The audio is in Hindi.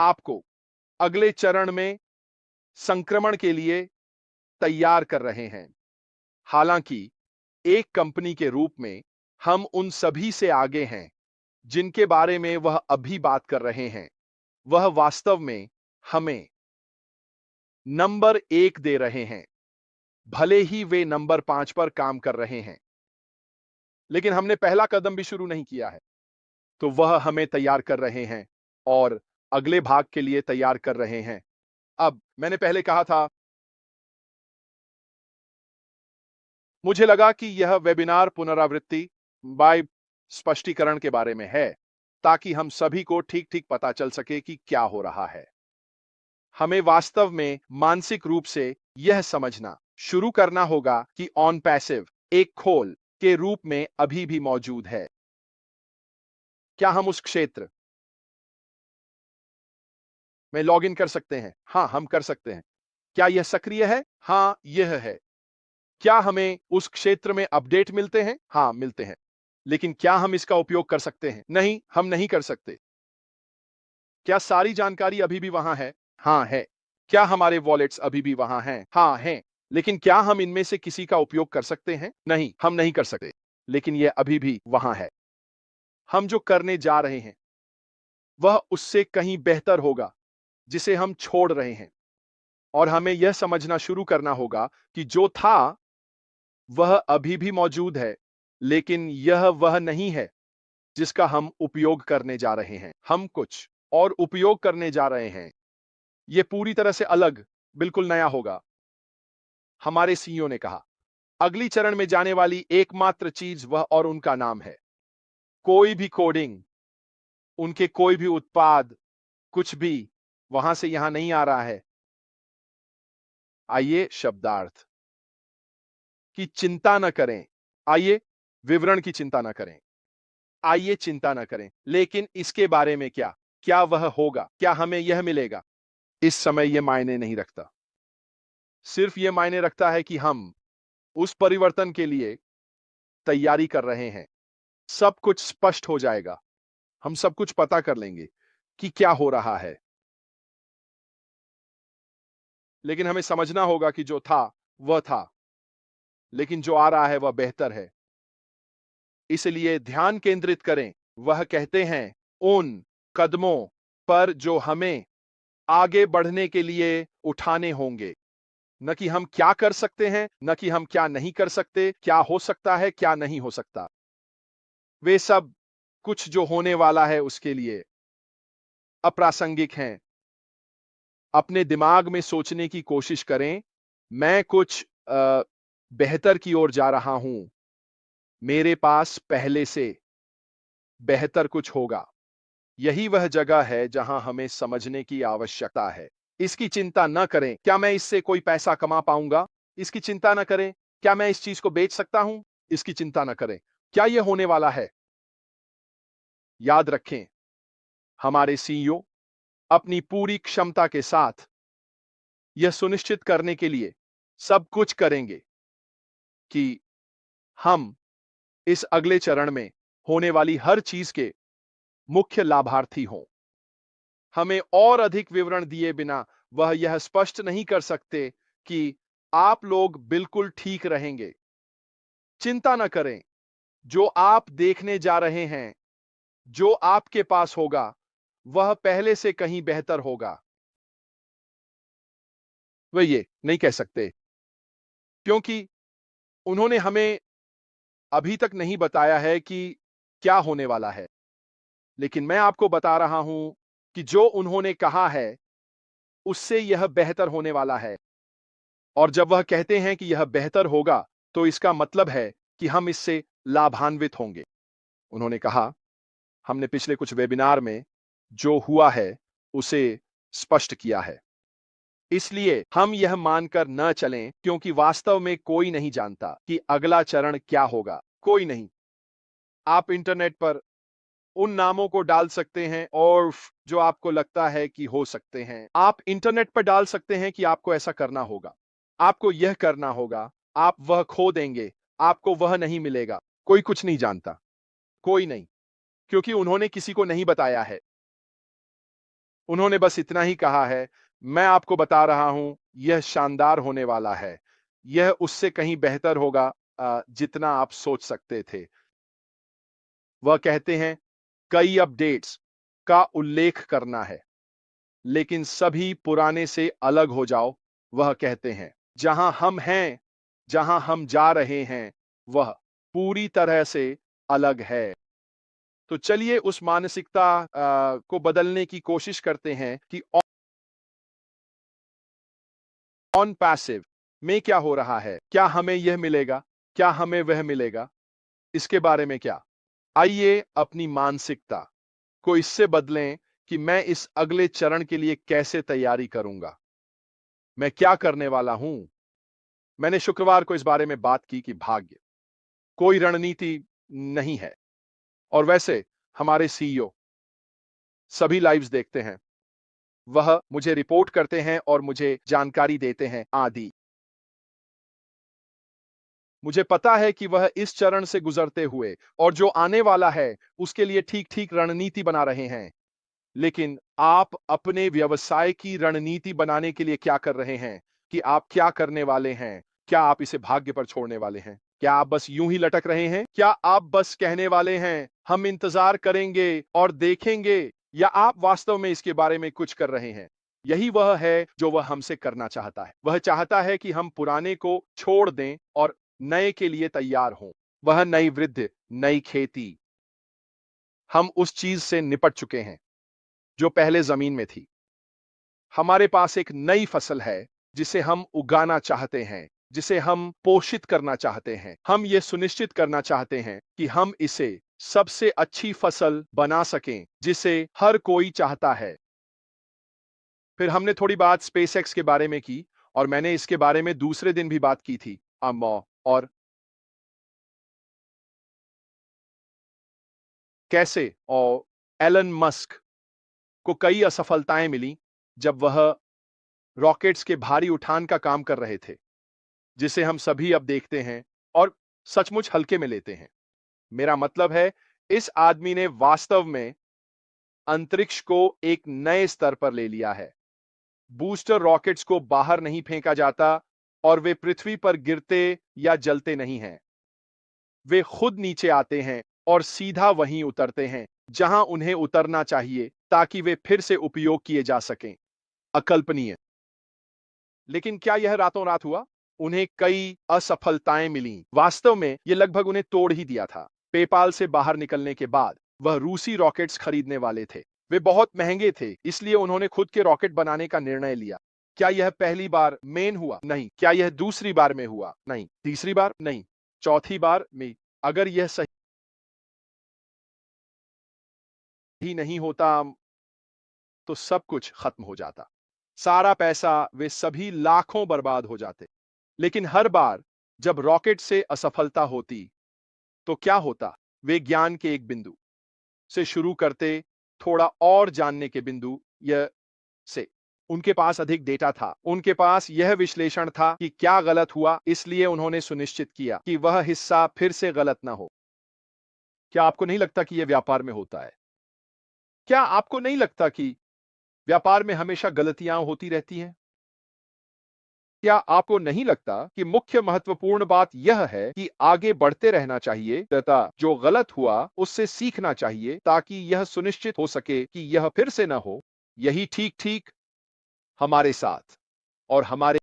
आपको अगले चरण में संक्रमण के लिए तैयार कर रहे हैं। हालांकि एक कंपनी के रूप में हम उन सभी से आगे हैं जिनके बारे में वह अभी बात कर रहे हैं। वह वास्तव में हमें नंबर 1 दे रहे हैं, भले ही वे नंबर 5 पर काम कर रहे हैं। लेकिन हमने पहला कदम भी शुरू नहीं किया है, तो वह हमें तैयार कर रहे हैं और अगले भाग के लिए तैयार कर रहे हैं। अब मैंने पहले कहा था, मुझे लगा कि यह वेबिनार पुनरावृत्ति बाय स्पष्टीकरण के बारे में है, ताकि हम सभी को ठीक-ठीक पता चल सके कि क्या हो रहा है। हमें वास्तव में मानसिक रूप से यह समझना शुरू करना होगा कि ऑन पैसिव एक खोल के रूप में अभी भी मौजूद है। क्या हम उस क्षेत्र में लॉग इन कर सकते हैं? हाँ, हम कर सकते हैं। क्या यह सक्रिय है? हाँ, यह है। क्या हमें उस क्षेत्र में अपडेट मिलते हैं? हाँ, मिलते हैं। लेकिन क्या हम इसका उपयोग कर सकते हैं? नहीं, हम नहीं कर सकते। क्या सारी जानकारी अभी भी वहां है? हाँ, है। क्या हमारे वॉलेट्स अभी भी वहां हैं? हाँ, हैं। लेकिन क्या हम इनमें से किसी का उपयोग कर सकते हैं? नहीं, हम नहीं कर सकते। लेकिन यह अभी भी वहां है। हम जो करने जा रहे हैं, वह उससे कहीं बेहतर होगा, जिसे हम छोड़ रहे हैं। और हमें यह समझना शुरू करना होगा कि जो था, वह अभी भी मौजूद है, लेकिन यह वह नहीं है जिसका हम उपयोग करने जा रहे हैं। हम कुछ और उपयोग करने जा रहे हैं। यह पूरी तरह से अलग, बिल्कुल नया होगा। हमारे सीईओ ने कहा, अगली चरण में जाने वाली एकमात्र चीज वह और उनका नाम है। कोई भी कोडिंग, उनके कोई भी उत्पाद, कुछ भी वहां से यहां नहीं आ रहा है। आइए शब्दार्थ की चिंता न करें। आइए विवरण की चिंता न करें। आइए चिंता न करें। लेकिन इसके बारे में क्या? क्या वह होगा? क्या हमें यह मिलेगा? इस समय यह मायने नहीं रखता। सिर्फ यह मायने रखता है कि हम उस परिवर्तन के लिए तैयारी कर रहे हैं। सब कुछ स्पष्ट हो जाएगा। हम सब कुछ पता कर लेंगे कि क्या हो रहा है। लेकिन हमें समझना होगा कि जो था, वह था। लेकिन जो आ रहा है, वह बेहतर है। इसलिए ध्यान केंद्रित करें। वह कहते हैं उन कदमों पर जो हमें आगे बढ़ने के लिए उठाने होंगे। न कि हम क्या कर सकते हैं, न कि हम क्या नहीं कर सकते, क्या हो सकता है, क्या नहीं हो सकता। वे सब कुछ जो होने वाला है उसके लिए अप्रासंगिक हैं। अपने दिमाग में सोचने की कोशिश करें, मैं कुछ बेहतर की ओर जा रहा हूं। मेरे पास पहले से बेहतर कुछ होगा। यही वह जगह है जहां हमें समझने की आवश्यकता है। इसकी चिंता न करें, क्या मैं इससे कोई पैसा कमा पाऊंगा? इसकी चिंता न करें, क्या मैं इस चीज को बेच सकता हूं? इसकी चिंता न करें, क्या यह होने वाला है? याद रखें, हमारे सीईओ अपनी पूरी क्षमता के साथ यह सुनिश्चित करने के लिए सब कुछ करेंगे कि हम इस अगले चरण में होने वाली हर चीज के मुख्य लाभार्थी हों। हमें और अधिक विवरण दिए बिना वह यह स्पष्ट नहीं कर सकते कि आप लोग बिल्कुल ठीक रहेंगे। चिंता न करें, जो आप देखने जा रहे हैं, जो आपके पास होगा, वह पहले से कहीं बेहतर होगा। वे ये नहीं कह सकते क्योंकि उन्होंने हमें अभी तक नहीं बताया है कि क्या होने वाला है। लेकिन मैं आपको बता रहा हूं कि जो उन्होंने कहा है, उससे यह बेहतर होने वाला है। और जब वह कहते हैं कि यह बेहतर होगा, तो इसका मतलब है कि हम इससे लाभान्वित होंगे। उन्होंने कहा, हमने पिछले कुछ वेबिनार में जो हुआ है, उसे स्पष्ट किया है। इसलिए हम यह मानकर न चलें क्योंकि वास्तव में कोई नहीं जानता कि अगला चरण क्या होगा। कोई नहीं। आप इंटरनेट पर उन नामों को डाल सकते हैं और जो आपको लगता है कि हो सकते हैं। आप इंटरनेट पर डाल सकते हैं कि आपको ऐसा करना होगा। आपको यह करना होगा। आप वह खो देंगे। आपको वह नहीं मिलेगा। कोई कुछ नहीं जानता। कोई नहीं। क्योंकि उन्होंने किसी को नहीं बताया है। उन्होंने बस इतना ही कहा है, मैं आपको बता रहा हूं, यह शानदार होने वाला है। यह उससे कहीं बेहतर होगा जितना आप सोच सकते थे। वह कहते हैं, कई अपडेट्स का उल्लेख करना है, लेकिन सभी पुराने से अलग हो जाओ। वह कहते हैं, जहां हम हैं, जहां हम जा रहे हैं, वह पूरी तरह से अलग है। तो चलिए उस मानसिकता को बदलने की कोशिश करते हैं कि ऑन पैसिव में क्या हो रहा है। क्या हमें यह मिलेगा? क्या हमें वह मिलेगा? इसके बारे में क्या? आइए अपनी मानसिकता को इससे बदलें कि मैं इस अगले चरण के लिए कैसे तैयारी करूंगा, मैं क्या करने वाला हूं। मैंने शुक्रवार को इस बारे में बात की कि भाग्य कोई रणनीति नहीं है। और वैसे हमारे सीईओ सभी लाइव्स देखते हैं, वह मुझे रिपोर्ट करते हैं और मुझे जानकारी देते हैं आदि। मुझे पता है कि वह इस चरण से गुजरते हुए और जो आने वाला है उसके लिए ठीक ठीक रणनीति बना रहे हैं। लेकिन आप अपने व्यवसाय की रणनीति बनाने के लिए क्या कर रहे हैं? कि आप क्या करने वाले हैं? क्या आप इसे भाग्य पर छोड़ने वाले हैं? क्या आप बस यूं ही लटक रहे हैं? क्या आप बस कहने वाले हैं, हम इंतजार करेंगे और देखेंगे? या आप वास्तव में इसके बारे में कुछ कर रहे हैं? यही वह है जो वह हमसे करना चाहता है। वह चाहता है कि हम पुराने को छोड़ दें और नए के लिए तैयार हों। वह नई वृद्धि, नई खेती। हम उस चीज से निपट चुके हैं जो पहले जमीन में थी। हमारे पास एक नई फसल है जिसे हम उगाना चाहते हैं, जिसे हम पोषित करना चाहते हैं। हम यह सुनिश्चित करना चाहते हैं कि हम इसे सबसे अच्छी फसल बना सकें जिसे हर कोई चाहता है। फिर हमने थोड़ी बात स्पेसएक्स के बारे में की और मैंने इसके बारे में दूसरे दिन भी बात की थी। और कैसे और एलन मस्क को कई असफलताएं मिली जब वह रॉकेट्स के भारी उठान का काम कर रहे थे, जिसे हम सभी अब देखते हैं और सचमुच हल्के में लेते हैं। मेरा मतलब है, इस आदमी ने वास्तव में अंतरिक्ष को एक नए स्तर पर ले लिया है। बूस्टर रॉकेट्स को बाहर नहीं फेंका जाता और वे पृथ्वी पर गिरते या जलते नहीं हैं। वे खुद नीचे आते हैं और सीधा वहीं उतरते हैं जहां उन्हें उतरना चाहिए ताकि वे फिर से उपयोग किए जा सकें। अकल्पनीय। लेकिन क्या यह रातों रात हुआ? उन्हें कई असफलताएं मिलीं। वास्तव में यह लगभग उन्हें तोड़ ही दिया था। पेपाल से बाहर निकलने के बाद वह रूसी रॉकेट्स खरीदने वाले थे। वे बहुत महंगे थे, इसलिए उन्होंने खुद के रॉकेट बनाने का निर्णय लिया। क्या यह पहली बार मेन हुआ? नहीं। क्या यह दूसरी बार में हुआ? नहीं। तीसरी बार? नहीं। चौथी बार में? अगर यह सही नहीं होता तो सब कुछ खत्म हो जाता। सारा पैसा, वे सभी लाखों बर्बाद हो जाते। लेकिन हर बार जब रॉकेट से असफलता होती तो क्या होता? वे ज्ञान के एक बिंदु से शुरू करते, थोड़ा और जानने के बिंदु यह से। उनके पास अधिक डेटा था, उनके पास यह विश्लेषण था कि क्या गलत हुआ, इसलिए उन्होंने सुनिश्चित किया कि वह हिस्सा फिर से गलत ना हो। क्या आपको नहीं लगता कि यह व्यापार में होता है? क्या आपको नहीं लगता कि व्यापार में हमेशा गलतियां होती रहती हैं? क्या आपको नहीं लगता कि मुख्य महत्वपूर्ण बात यह है कि आगे बढ़ते रहना चाहिए तथा जो गलत हुआ उससे सीखना चाहिए ताकि यह सुनिश्चित हो सके कि यह फिर से न हो? यही ठीक ठीक हमारे साथ और हमारे